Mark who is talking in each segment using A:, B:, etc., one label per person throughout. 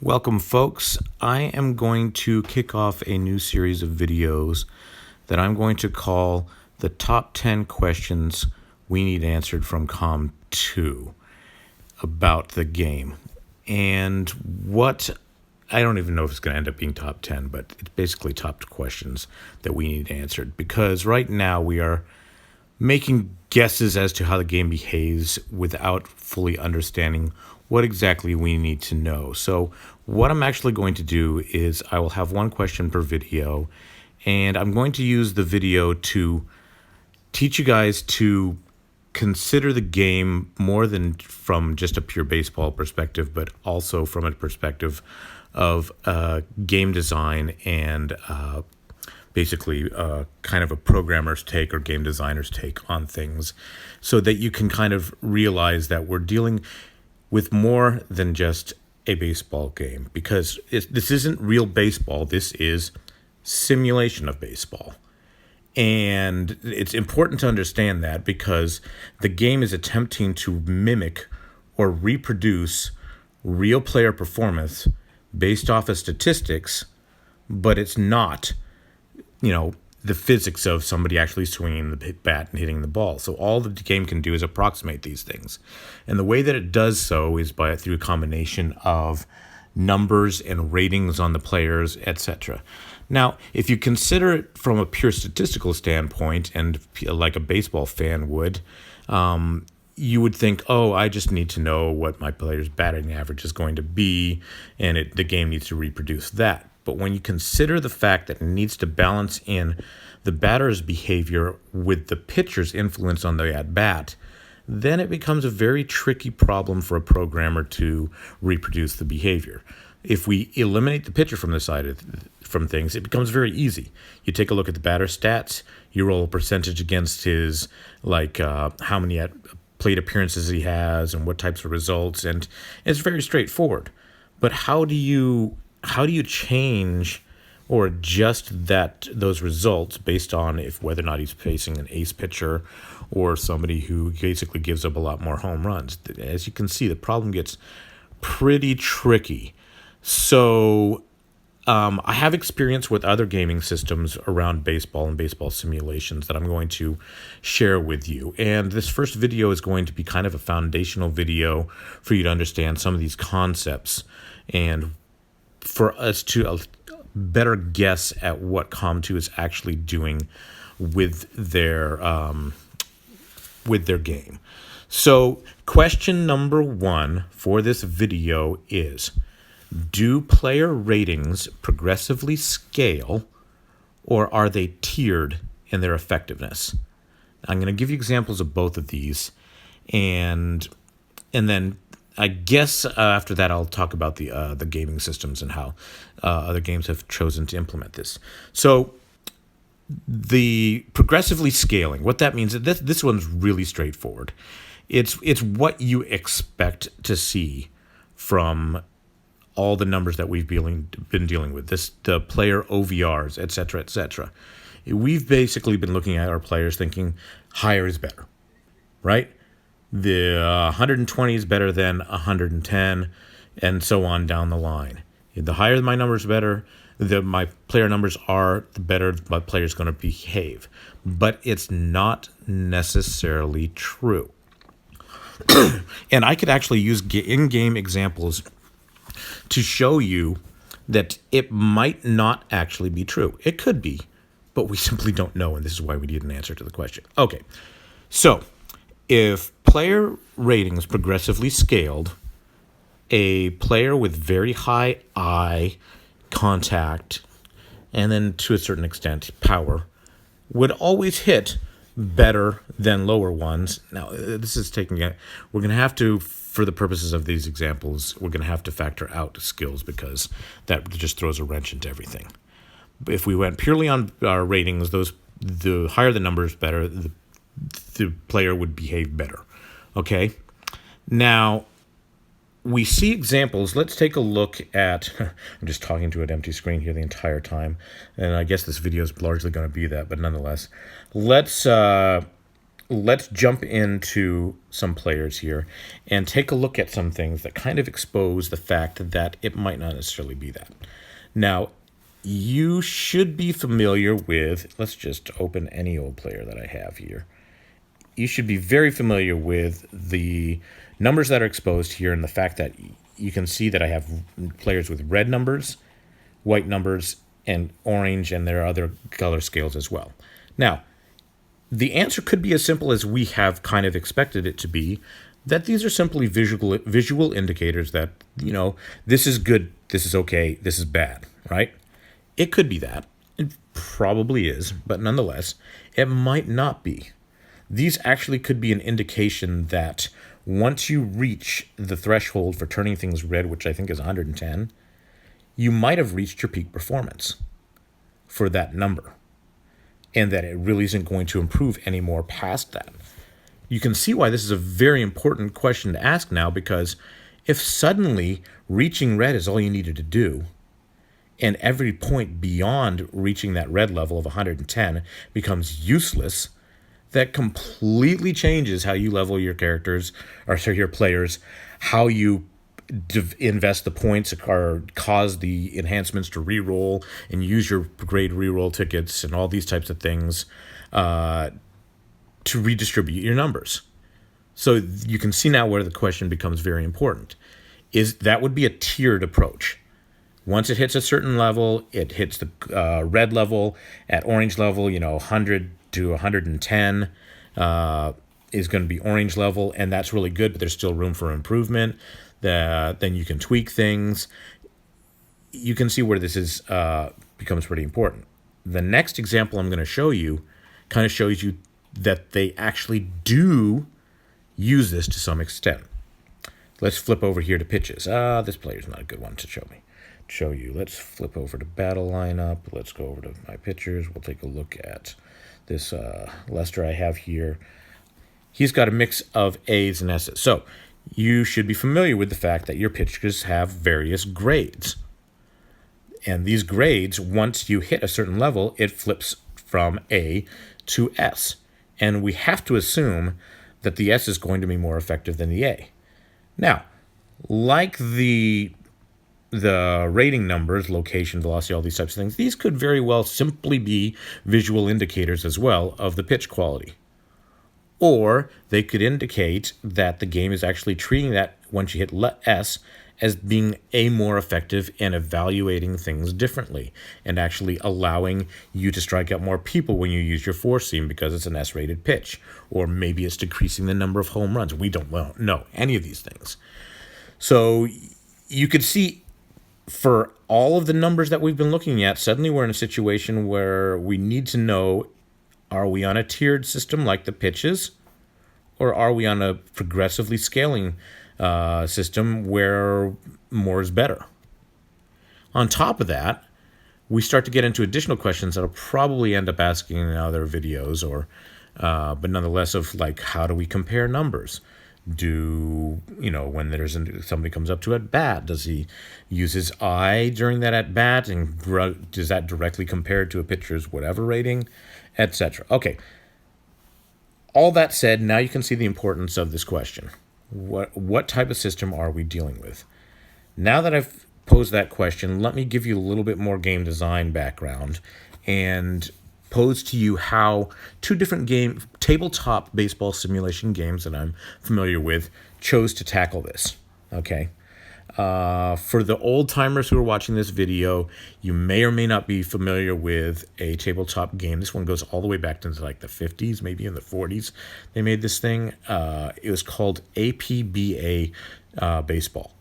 A: Welcome, folks. I am going to kick off a new series of videos that I'm going to call the top 10 questions we need answered from COM2 about the game. And I don't even know if it's going to end up being top 10, but it's basically top questions that we need answered. Because right now we are making guesses as to how the game behaves without fully understanding what exactly we need to know. So what I'm actually going to do is I will have one question per video, and I'm going to use the video to teach you guys to consider the game more than from just a pure baseball perspective, but also from a perspective of game design and basically kind of a programmer's take or game designer's take on things, so that you can kind of realize that we're dealing with more than just a baseball game, because this isn't real baseball. This is simulation of baseball. And it's important to understand that, because the game is attempting to mimic or reproduce real player performance based off of statistics, but it's not, the physics of somebody actually swinging the bat and hitting the ball. So all the game can do is approximate these things. And the way that it does so is through a combination of numbers and ratings on the players, etc. Now, if you consider it from a pure statistical standpoint, and like a baseball fan would, you would think, oh, I just need to know what my player's batting average is going to be, and the game needs to reproduce that. But when you consider the fact that it needs to balance in the batter's behavior with the pitcher's influence on the at-bat, then it becomes a very tricky problem for a programmer to reproduce the behavior. If we eliminate the pitcher from the side from things, it becomes very easy. You take a look at the batter's stats, you roll a percentage against his, how many plate appearances he has and what types of results, and it's very straightforward. But how do you change or adjust those results based on whether or not he's facing an ace pitcher or somebody who basically gives up a lot more home runs? As you can see, the problem gets pretty tricky. So I have experience with other gaming systems around baseball and baseball simulations that I'm going to share with you. And this first video is going to be kind of a foundational video for you to understand some of these concepts, and for us to better guess at what COM2 is actually doing with their game. So question number 1 for this video is, do player ratings progressively scale, or are they tiered in their effectiveness? I'm going to give you examples of both of these, and then I guess after that I'll talk about the gaming systems and how other games have chosen to implement this. So the progressively scaling, what that means, this one's really straightforward. It's what you expect to see from all the numbers that we've been dealing with, the player OVRs, et cetera. We've basically been looking at our players thinking higher is better, right? The 120 is better than 110, and so on down the line. The higher my numbers, better. My player numbers are, the better my player's going to behave. But it's not necessarily true. And I could actually use in-game examples to show you that it might not actually be true. It could be, but we simply don't know, and this is why we need an answer to the question. Okay, so if player ratings progressively scaled, a player with very high eye contact, and then to a certain extent power, would always hit better than lower ones. Now, this is we're going to have to, for the purposes of these examples, we're going to have to factor out skills, because that just throws a wrench into everything. If we went purely on our ratings, the higher the numbers, better, the player would behave better. Okay? Now, we see examples. Let's take a look at, I'm just talking to an empty screen here the entire time, and I guess this video is largely going to be that, but nonetheless, let's let's jump into some players here and take a look at some things that kind of expose the fact that it might not necessarily be that. Now, you should be familiar with, let's just open any old player that I have here. You should be very familiar with the numbers that are exposed here and the fact that you can see that I have players with red numbers, white numbers, and orange, and there are other color scales as well. Now, the answer could be as simple as we have kind of expected it to be, that these are simply visual indicators that, this is good, this is okay, this is bad, right? It could be that. It probably is, but nonetheless, it might not be. These actually could be an indication that once you reach the threshold for turning things red, which I think is 110, you might have reached your peak performance for that number, and that it really isn't going to improve anymore past that. You can see why this is a very important question to ask now, because if suddenly reaching red is all you needed to do, and every point beyond reaching that red level of 110 becomes useless, that completely changes how you level your characters, or your players, how you invest the points or cause the enhancements to reroll and use your grade reroll tickets and all these types of things to redistribute your numbers. So you can see now where the question becomes very important. That would be a tiered approach. Once it hits a certain level, it hits the red level. At orange level, 100 to 110 is going to be orange level, and that's really good, but there's still room for improvement. Then you can tweak things. You can see where this is becomes pretty important. The next example I'm going to show you kind of shows you that they actually do use this to some extent. Let's flip over here to pitches. This player's not a good one to show you. Let's flip over to battle lineup. Let's go over to my pitchers. We'll take a look at this Lester I have here. He's got a mix of A's and S's. So you should be familiar with the fact that your pitchers have various grades. And these grades, once you hit a certain level, it flips from A to S. And we have to assume that the S is going to be more effective than the A. Now, like the rating numbers, location, velocity, all these types of things, these could very well simply be visual indicators as well of the pitch quality. Or they could indicate that the game is actually treating that, once you hit S, as being more effective in evaluating things differently and actually allowing you to strike out more people when you use your four seam because it's an S-rated pitch. Or maybe it's decreasing the number of home runs. We don't know any of these things. So you could see for all of the numbers that we've been looking at, suddenly we're in a situation where we need to know, are we on a tiered system like the pitches, or are we on a progressively scaling system where more is better? On top of that, we start to get into additional questions that I'll probably end up asking in other videos, but nonetheless, of like, how do we compare numbers? When somebody comes up to at bat, does he use his eye during that at bat, and does that directly compare to a pitcher's whatever rating, etc.? Okay. All that said, now you can see the importance of this question. What type of system are we dealing with? Now that I've posed that question, let me give you a little bit more game design background and pose to you how two different tabletop baseball simulation games that I'm familiar with chose to tackle this. Okay. For the old timers who are watching this video, you may or may not be familiar with a tabletop game. This one goes all the way back to like the 50s, maybe in the 40s. They made this thing. It was called APBA baseball.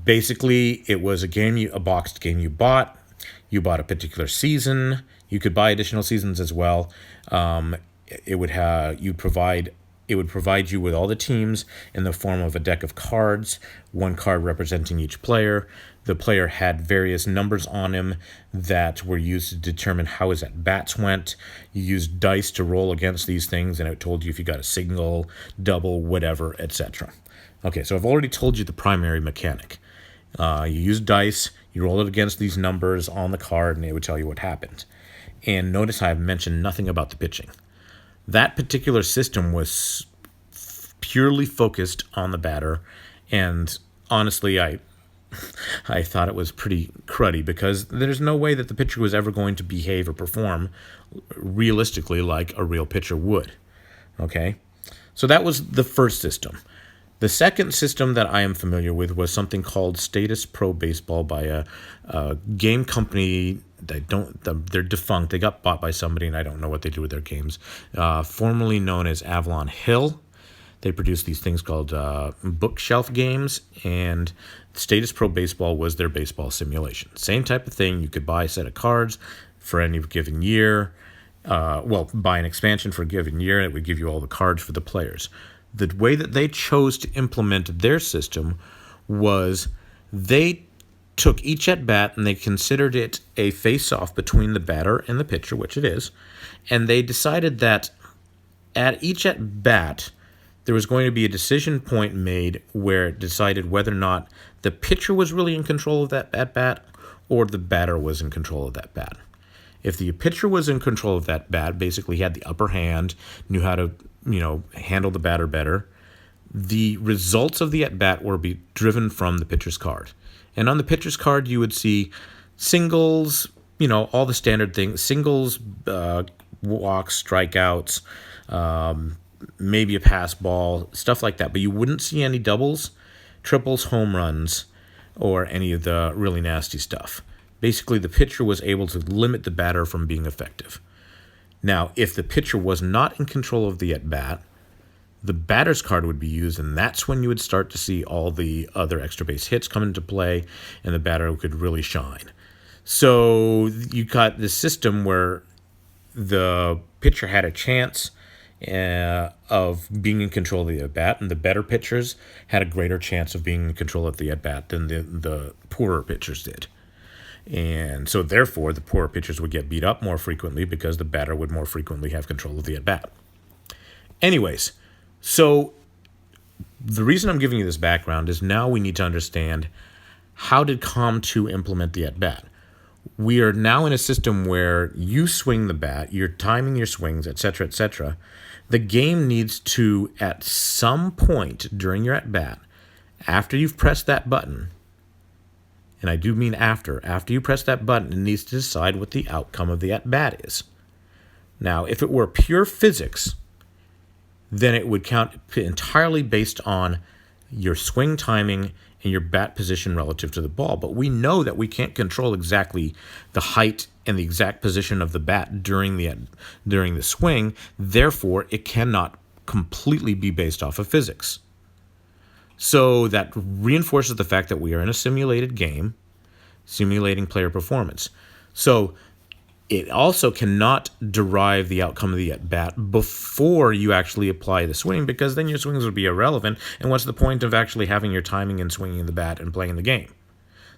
A: Basically, it was a boxed game you bought. You bought a particular season. You could buy additional seasons as well. It would provide you with all the teams in the form of a deck of cards, one card representing each player. The player had various numbers on him that were used to determine how his at-bats went. You used dice to roll against these things, and it told you if you got a single, double, whatever, etc. Okay, so I've already told you the primary mechanic. You use dice, you roll it against these numbers on the card, and it would tell you what happened. And notice I've mentioned nothing about the pitching. That particular system was purely focused on the batter, and honestly, I thought it was pretty cruddy because there's no way that the pitcher was ever going to behave or perform realistically like a real pitcher would. Okay? So that was the first system. The second system that I am familiar with was something called Status Pro Baseball by a game company. They're defunct. They got bought by somebody, and I don't know what they do with their games. Formerly known as Avalon Hill. They produce these things called bookshelf games, and Status Pro Baseball was their baseball simulation. Same type of thing. You could buy a set of cards for any given year. Buy an expansion for a given year, and it would give you all the cards for the players. The way that they chose to implement their system was they took each at-bat and they considered it a face-off between the batter and the pitcher, which it is, and they decided that at each at-bat, there was going to be a decision point made where it decided whether or not the pitcher was really in control of that at-bat or the batter was in control of that bat. If the pitcher was in control of that bat, basically he had the upper hand, knew how to, handle the batter better, the results of the at-bat were be driven from the pitcher's card. And on the pitcher's card, you would see singles, all the standard things, singles, walks, strikeouts, maybe a pass ball, stuff like that. But you wouldn't see any doubles, triples, home runs, or any of the really nasty stuff. Basically, the pitcher was able to limit the batter from being effective. Now, if the pitcher was not in control of the at-bat, the batter's card would be used, and that's when you would start to see all the other extra base hits come into play, and the batter could really shine. So you got this system where the pitcher had a chance of being in control of the at-bat, and the better pitchers had a greater chance of being in control of the at-bat than the poorer pitchers did. And so therefore, the poorer pitchers would get beat up more frequently because the batter would more frequently have control of the at-bat. Anyways, so the reason I'm giving you this background is now we need to understand how did COM2 implement the at-bat. We are now in a system where you swing the bat, you're timing your swings, etc., etc. The game needs to, at some point during your at-bat, after you've pressed that button, and I do mean after you press that button, it needs to decide what the outcome of the at-bat is. Now, if it were pure physics, then it would count entirely based on your swing timing and your bat position relative to the ball. But we know that we can't control exactly the height and the exact position of the bat during the swing. Therefore, it cannot completely be based off of physics. So that reinforces the fact that we are in a simulated game, simulating player performance. So it also cannot derive the outcome of the at-bat before you actually apply the swing, because then your swings would be irrelevant. And what's the point of actually having your timing and swinging the bat and playing the game?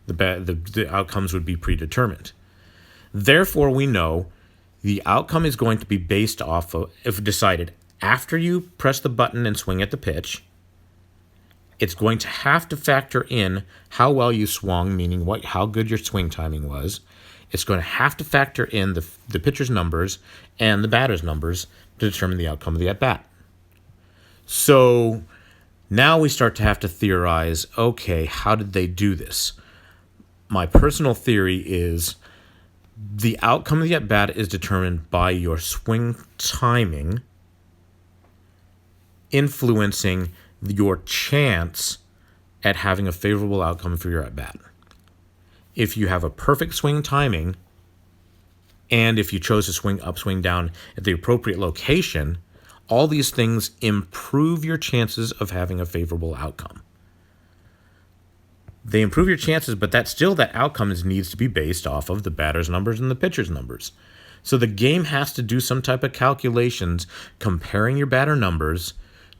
A: The outcomes would be predetermined. Therefore, we know the outcome is going to be based off of, if decided after you press the button and swing at the pitch, it's going to have to factor in how well you swung, meaning how good your swing timing was. It's going to have to factor in the pitcher's numbers and the batter's numbers to determine the outcome of the at-bat. So now we start to have to theorize, okay, how did they do this? My personal theory is the outcome of the at-bat is determined by your swing timing influencing your chance at having a favorable outcome for your at-bat. If you have a perfect swing timing, and if you chose to swing up, swing down at the appropriate location, all these things improve your chances of having a favorable outcome. They improve your chances, but that outcome needs to be based off of the batter's numbers and the pitcher's numbers. So the game has to do some type of calculations comparing your batter numbers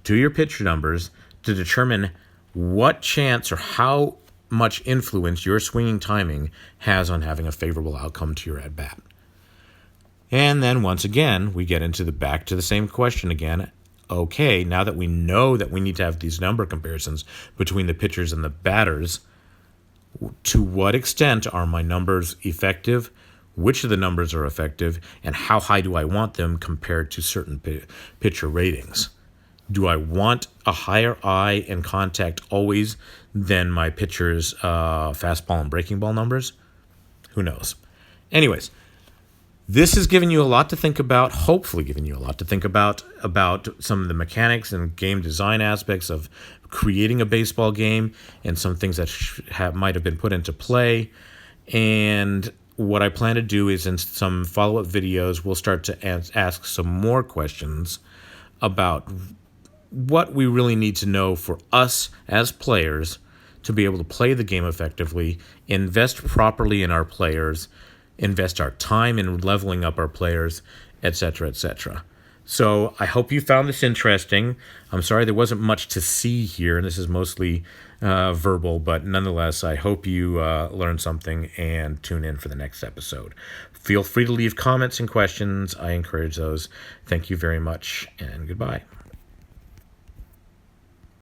A: to your pitcher numbers to determine what chance or how much influence your swinging timing has on having a favorable outcome to your at-bat. And then once again, we get into back to the same question again. Okay, now that we know that we need to have these number comparisons between the pitchers and the batters, to what extent are my numbers effective? which of the numbers are effective, and how high do I want them compared to certain pitcher ratings. Do I want a higher eye and contact always than my pitcher's fastball and breaking ball numbers? Who knows? Anyways, this has given you a lot to think about, hopefully given you a lot to think about some of the mechanics and game design aspects of creating a baseball game and some things that might have been put into play. And what I plan to do is in some follow-up videos, we'll start to ask some more questions about what we really need to know for us as players to be able to play the game effectively, invest properly in our players, invest our time in leveling up our players, etc., etc. So I hope you found this interesting. I'm sorry there wasn't much to see here, and this is mostly verbal, but nonetheless, I hope you learned something and tune in for the next episode. Feel free to leave comments and questions. I encourage those. Thank you very much, and goodbye.